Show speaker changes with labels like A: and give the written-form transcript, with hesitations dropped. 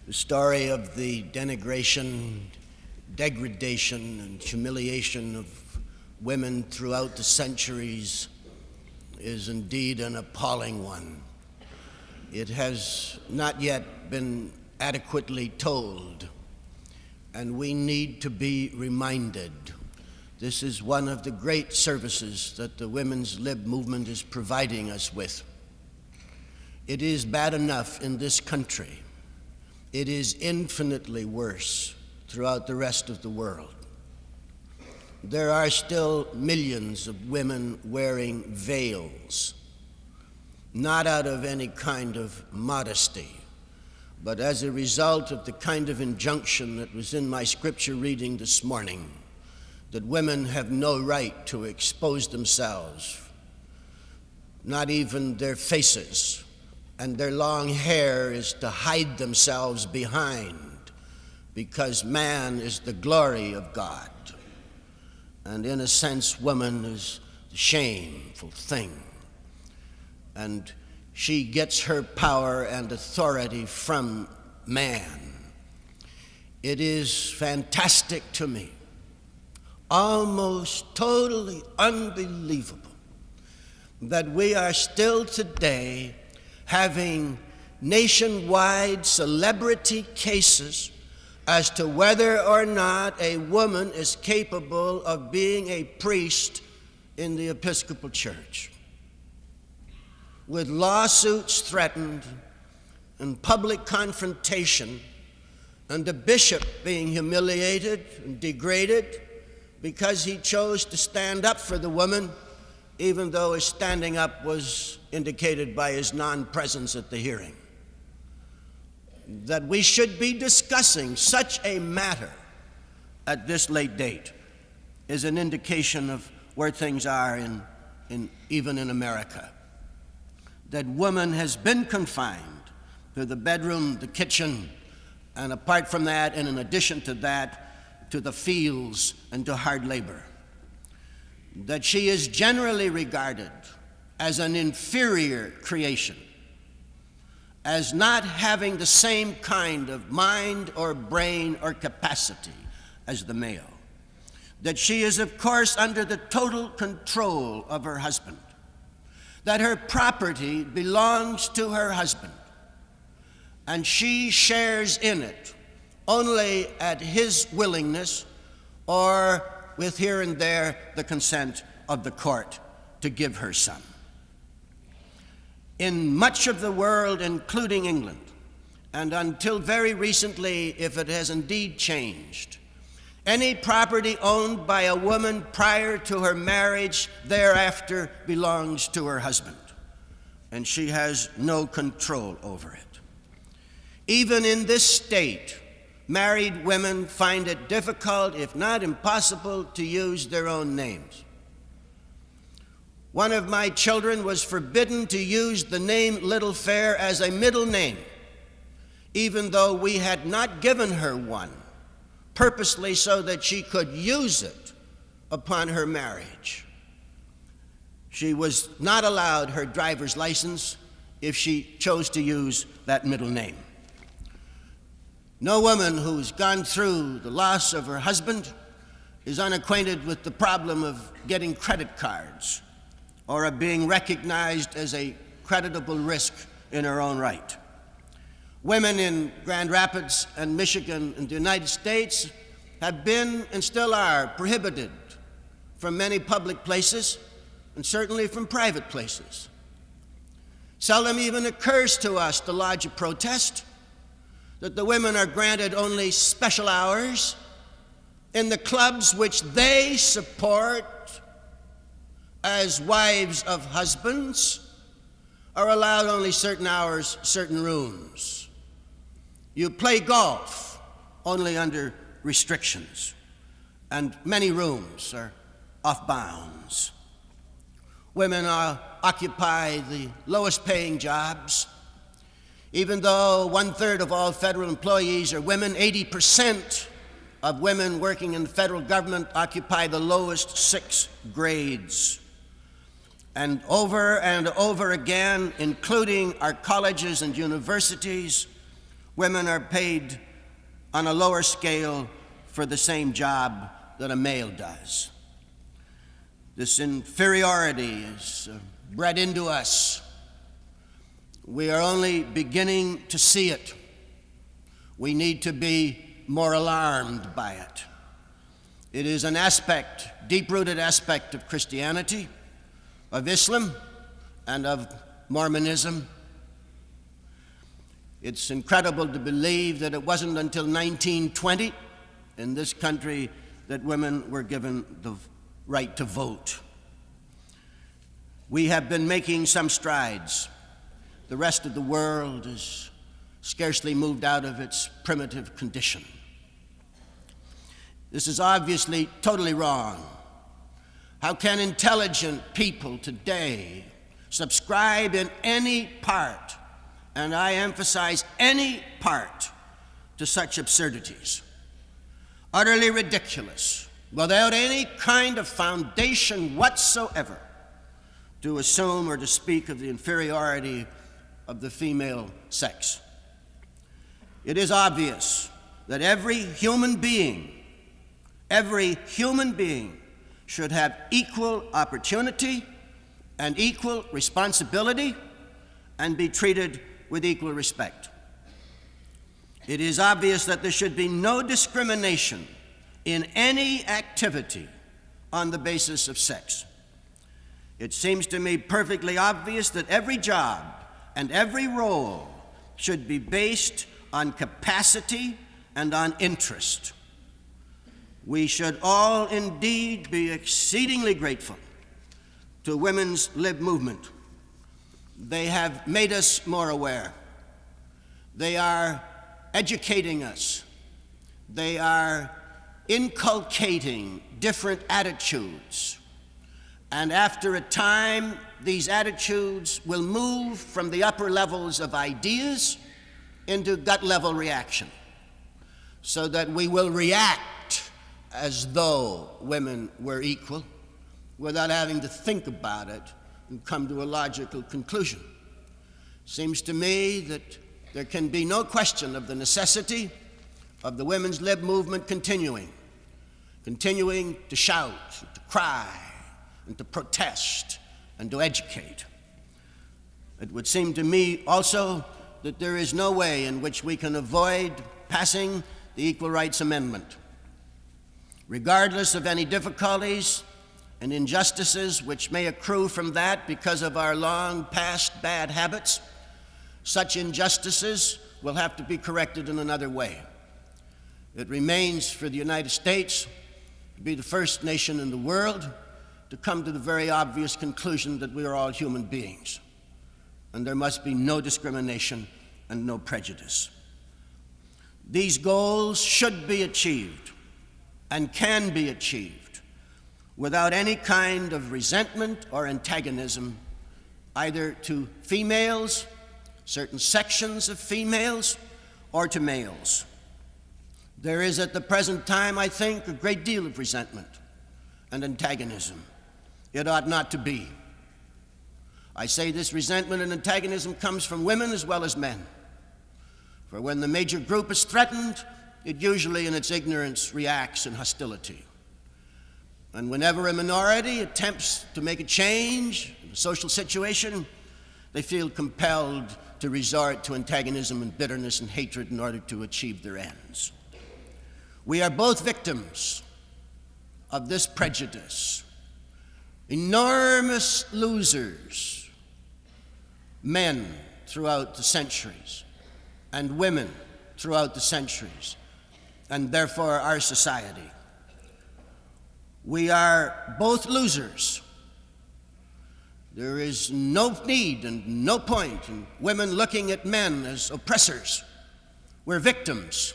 A: The story of the denigration, degradation, and humiliation of women throughout the centuries is indeed an appalling one. It has not yet been adequately told, and we need to be reminded. This is one of the great services that the women's lib movement is providing us with. It is bad enough in this country. It is infinitely worse throughout the rest of the world. There are still millions of women wearing veils, not out of any kind of modesty, but as a result of the kind of injunction that was in my scripture reading this morning, that women have no right to expose themselves, not even their faces, and their long hair is to hide themselves behind, because man is the glory of God. And in a sense, woman is the shameful thing. And she gets her power and authority from man. It is fantastic to me, almost totally unbelievable, that we are still today having nationwide celebrity cases as to whether or not a woman is capable of being a priest in the Episcopal Church, with lawsuits threatened and public confrontation, and the bishop being humiliated and degraded because he chose to stand up for the woman, even though his standing up was indicated by his non-presence at the hearing. That we should be discussing such a matter at this late date is an indication of where things are even in America. That woman has been confined to the bedroom, the kitchen, and apart from that, and in addition to that, to the fields and to hard labor. That she is generally regarded as an inferior creation, as not having the same kind of mind or brain or capacity as the male. That she is, of course, under the total control of her husband. That her property belongs to her husband, and she shares in it only at his willingness or with here and there the consent of the court to give her some. In much of the world, including England, and until very recently, if it has indeed changed, any property owned by a woman prior to her marriage thereafter belongs to her husband, and she has no control over it. Even in this state, married women find it difficult, if not impossible, to use their own names. One of my children was forbidden to use the name Littlefair as a middle name, even though we had not given her one, purposely so that she could use it upon her marriage. She was not allowed her driver's license if she chose to use that middle name. No woman who's gone through the loss of her husband is unacquainted with the problem of getting credit cards or of being recognized as a creditable risk in her own right. Women in Grand Rapids and Michigan in the United States have been and still are prohibited from many public places and certainly from private places. Seldom even occurs to us to lodge a protest that the women are granted only special hours in the clubs which they support as wives of husbands, are allowed only certain hours, certain rooms. You play golf only under restrictions, and many rooms are off bounds. Women occupy the lowest paying jobs. Even though 1/3 of all federal employees are women, 80% of women working in the federal government occupy the lowest 6 grades. And over again, including our colleges and universities, Women are paid on a lower scale for the same job that a male does. This inferiority is bred into us. We are only beginning to see it. We need to be more alarmed by it. It is an aspect, deep-rooted aspect of Christianity, of Islam, and of Mormonism. It's incredible to believe that it wasn't until 1920 in this country that women were given the right to vote. We have been making some strides. The rest of the world has scarcely moved out of its primitive condition. This is obviously totally wrong. How can intelligent people today subscribe in any part, and I emphasize any part, to such absurdities? Utterly ridiculous, without any kind of foundation whatsoever, to assume or to speak of the inferiority of the female sex. It is obvious that every human being should have equal opportunity and equal responsibility and be treated with equal respect. It is obvious that there should be no discrimination in any activity on the basis of sex. It seems to me perfectly obvious that every job and every role should be based on capacity and on interest. We should all indeed be exceedingly grateful to women's lib movement. They have made us more aware. They are educating us. They are inculcating different attitudes. And after a time, these attitudes will move from the upper levels of ideas into gut-level reaction, so that we will react as though women were equal without having to think about it and come to a logical conclusion. Seems to me that there can be no question of the necessity of the women's lib movement continuing to shout, to cry, and to protest, and to educate. It would seem to me also that there is no way in which we can avoid passing the Equal Rights Amendment. Regardless of any difficulties and injustices which may accrue from that because of our long past bad habits, such injustices will have to be corrected in another way. It remains for the United States to be the first nation in the world to come to the very obvious conclusion that we are all human beings, and there must be no discrimination and no prejudice. These goals should be achieved and can be achieved without any kind of resentment or antagonism, either to females, certain sections of females, or to males. There is at the present time, I think, a great deal of resentment and antagonism. It ought not to be. I say this resentment and antagonism comes from women as well as men. For when the major group is threatened, it usually in its ignorance reacts in hostility. And whenever a minority attempts to make a change in a social situation, they feel compelled to resort to antagonism and bitterness and hatred in order to achieve their ends. We are both victims of this prejudice. Enormous losers, men throughout the centuries, and women throughout the centuries, and therefore our society. We are both losers. There is no need and no point in women looking at men as oppressors. We're victims.